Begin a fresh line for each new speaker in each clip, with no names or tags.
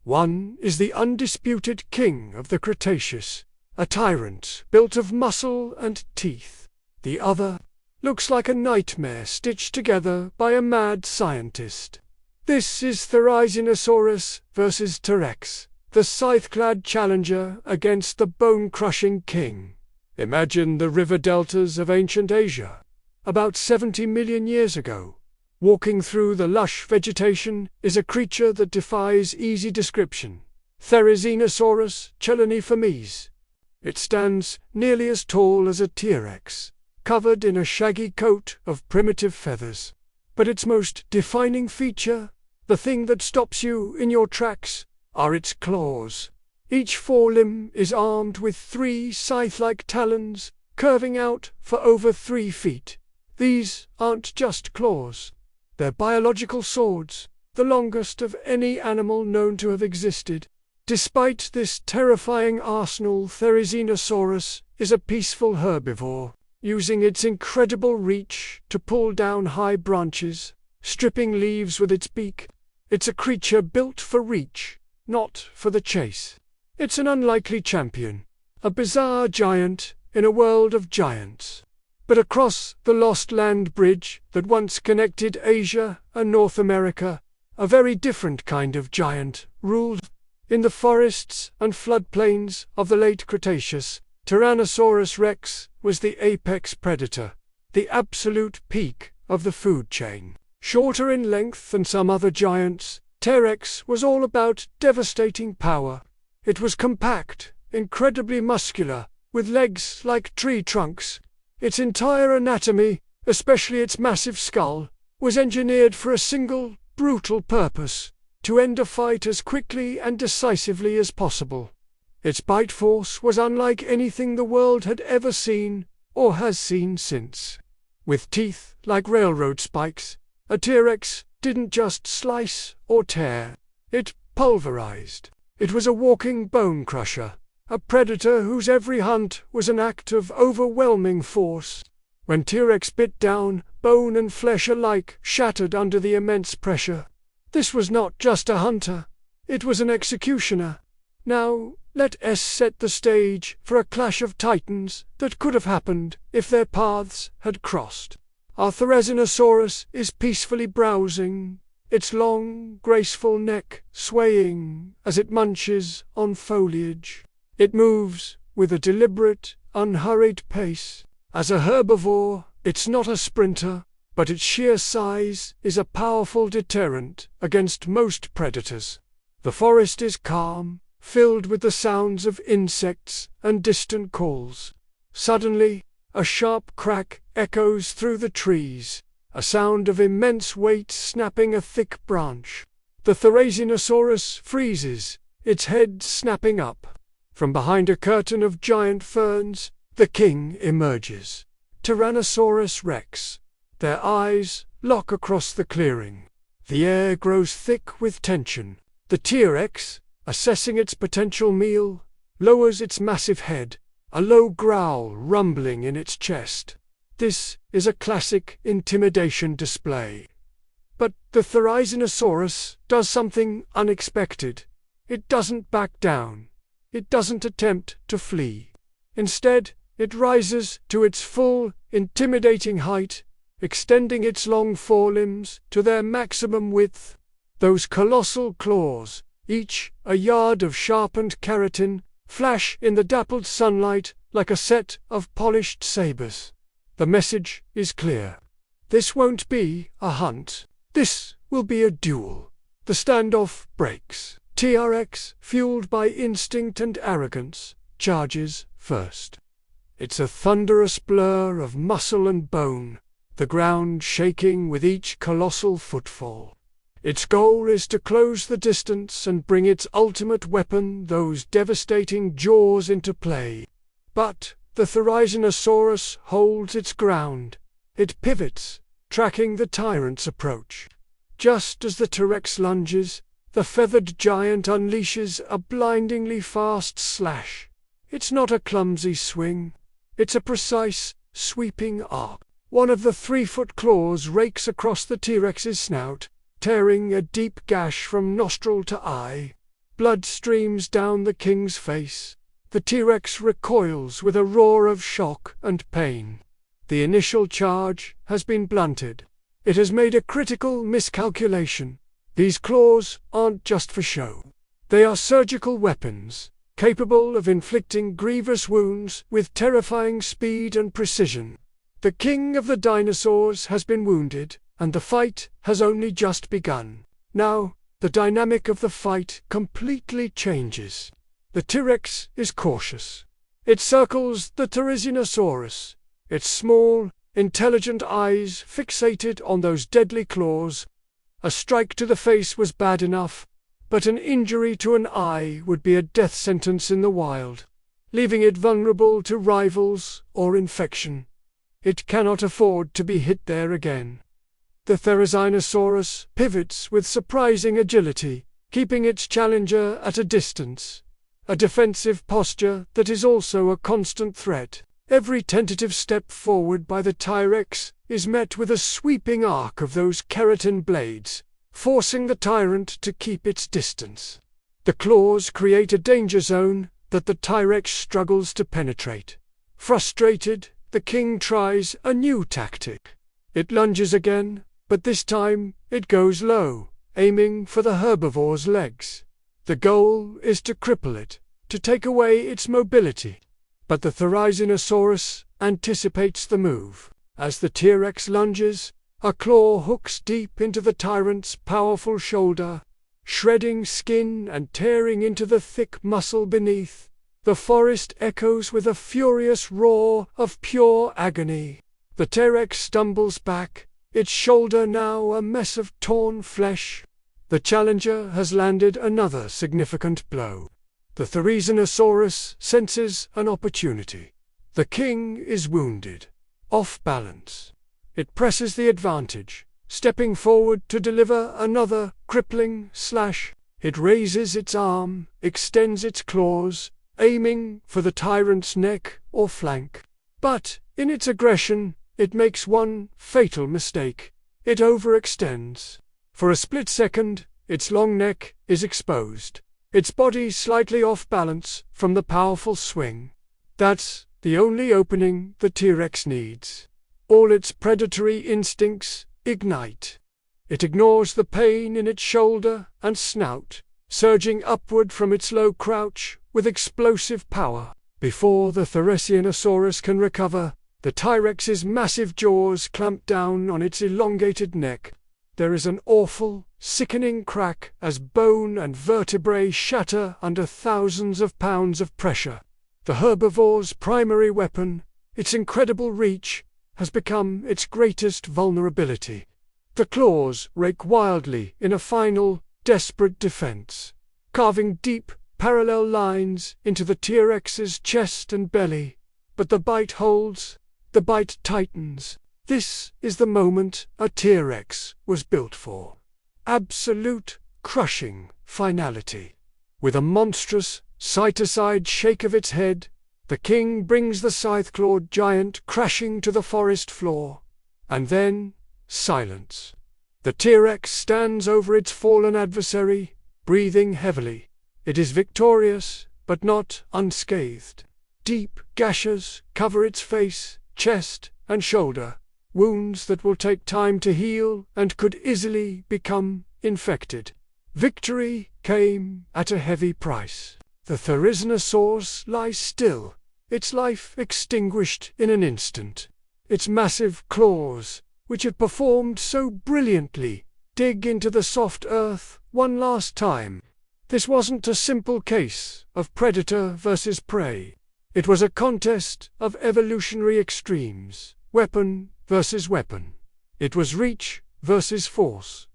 One is the undisputed king of the Cretaceous, a tyrant built of muscle and teeth. The other looks like a nightmare stitched together by a mad scientist. This is Therizinosaurus versus T-Rex, the scythe-clad challenger against the bone-crushing king. Imagine the river deltas of ancient Asia, about 70 million years ago. Walking through the lush vegetation is a creature that defies easy description. Therizinosaurus cheloniformis. It stands nearly as tall as a T-Rex, covered in a shaggy coat of primitive feathers. But its most defining feature, the thing that stops you in your tracks, are its claws. Each forelimb is armed with 3 scythe-like talons, curving out for over 3 feet. These aren't just claws. They're biological swords, the longest of any animal known to have existed. Despite this terrifying arsenal, Therizinosaurus is a peaceful herbivore, using its incredible reach to pull down high branches, stripping leaves with its beak. It's a creature built for reach, not for the chase. It's an unlikely champion, a bizarre giant in a world of giants. But across the lost land bridge that once connected Asia and North America, a very different kind of giant ruled. In the forests and floodplains of the Late Cretaceous, Tyrannosaurus rex was the apex predator, the absolute peak of the food chain. Shorter in length than some other giants, T-Rex was all about devastating power. It was compact, incredibly muscular, with legs like tree trunks. Its entire anatomy, especially its massive skull, was engineered for a single, brutal purpose: to end a fight as quickly and decisively as possible. Its bite force was unlike anything the world had ever seen, or has seen since. With teeth like railroad spikes, a T-Rex didn't just slice or tear, it pulverized. It was a walking bone crusher, a predator whose every hunt was an act of overwhelming force. When T-Rex bit down, bone and flesh alike shattered under the immense pressure. This was not just a hunter, it was an executioner. Now, let us set the stage for a clash of titans that could have happened if their paths had crossed. Our Therizinosaurus is peacefully browsing, its long, graceful neck swaying as it munches on foliage. It moves with a deliberate, unhurried pace. As a herbivore, it's not a sprinter, but its sheer size is a powerful deterrent against most predators. The forest is calm, filled with the sounds of insects and distant calls. Suddenly, a sharp crack echoes through the trees, a sound of immense weight snapping a thick branch. The Therizinosaurus freezes, its head snapping up. From behind a curtain of giant ferns, the king emerges. Tyrannosaurus rex. Their eyes lock across the clearing. The air grows thick with tension. The T-Rex, assessing its potential meal, lowers its massive head, a low growl rumbling in its chest. This is a classic intimidation display. But the Therizinosaurus does something unexpected. It doesn't back down. It doesn't attempt to flee. Instead, it rises to its full, intimidating height, extending its long forelimbs to their maximum width. Those colossal claws, each a yard of sharpened keratin, flash in the dappled sunlight like a set of polished sabers. The message is clear. This won't be a hunt. This will be a duel. The standoff breaks. T-Rex, fueled by instinct and arrogance, charges first. It's a thunderous blur of muscle and bone, the ground shaking with each colossal footfall. Its goal is to close the distance and bring its ultimate weapon, those devastating jaws, into play. But the Therizinosaurus holds its ground. It pivots, tracking the tyrant's approach. Just as the T-Rex lunges, the feathered giant unleashes a blindingly fast slash. It's not a clumsy swing. It's a precise, sweeping arc. One of the 3-foot claws rakes across the T-Rex's snout, tearing a deep gash from nostril to eye. Blood streams down the king's face. The T-Rex recoils with a roar of shock and pain. The initial charge has been blunted. It has made a critical miscalculation. These claws aren't just for show. They are surgical weapons, capable of inflicting grievous wounds with terrifying speed and precision. The king of the dinosaurs has been wounded, and the fight has only just begun. Now, the dynamic of the fight completely changes. The T-Rex is cautious. It circles the Therizinosaurus, its small, intelligent eyes fixated on those deadly claws. A strike to the face was bad enough, but an injury to an eye would be a death sentence in the wild, leaving it vulnerable to rivals or infection. It cannot afford to be hit there again. The Therizinosaurus pivots with surprising agility, keeping its challenger at a distance, a defensive posture that is also a constant threat. Every tentative step forward by the T-Rex is met with a sweeping arc of those keratin blades, forcing the tyrant to keep its distance. The claws create a danger zone that the T-Rex struggles to penetrate. Frustrated, the king tries a new tactic. It lunges again, but this time it goes low, aiming for the herbivore's legs. The goal is to cripple it, to take away its mobility. But the Therizinosaurus anticipates the move. As the T-Rex lunges, a claw hooks deep into the tyrant's powerful shoulder, shredding skin and tearing into the thick muscle beneath. The forest echoes with a furious roar of pure agony. The T-Rex stumbles back, its shoulder now a mess of torn flesh. The challenger has landed another significant blow. The Therizinosaurus senses an opportunity. The king is wounded, off balance. It presses the advantage, stepping forward to deliver another crippling slash. It raises its arm, extends its claws, aiming for the tyrant's neck or flank. But, in its aggression, it makes one fatal mistake. It overextends. For a split second, its long neck is exposed, its body slightly off balance from the powerful swing. That's the only opening the T-Rex needs. All its predatory instincts ignite. It ignores the pain in its shoulder and snout, surging upward from its low crouch with explosive power. Before the Therizinosaurus can recover, the T-Rex's massive jaws clamp down on its elongated neck. There is an awful, sickening crack as bone and vertebrae shatter under thousands of pounds of pressure. The herbivore's primary weapon, its incredible reach, has become its greatest vulnerability. The claws rake wildly in a final, desperate defense, carving deep, parallel lines into the T-Rex's chest and belly. But the bite holds, the bite tightens. This is the moment a T-Rex was built for. Absolute, crushing finality. With a monstrous, side-to-side shake of its head, the king brings the scythe-clawed giant crashing to the forest floor. And then, silence. The T-Rex stands over its fallen adversary, breathing heavily. It is victorious, but not unscathed. Deep gashes cover its face, chest, and shoulder, wounds that will take time to heal and could easily become infected. Victory came at a heavy price. The Therizinosaurus lies still, its life extinguished in an instant. Its massive claws, which had performed so brilliantly, dig into the soft earth one last time. This wasn't a simple case of predator versus prey. It was a contest of evolutionary extremes, weapon versus weapon. It was reach versus force,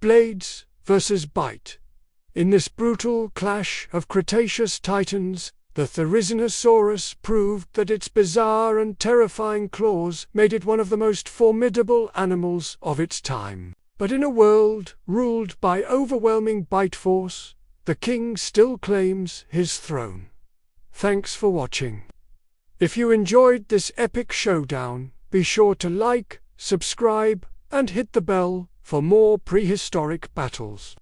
blades versus bite. In this brutal clash of Cretaceous titans, the Therizinosaurus proved that its bizarre and terrifying claws made it one of the most formidable animals of its time. But in a world ruled by overwhelming bite force, the king still claims his throne. Thanks for watching. If you enjoyed this epic showdown, be sure to like, subscribe, and hit the bell for more prehistoric battles.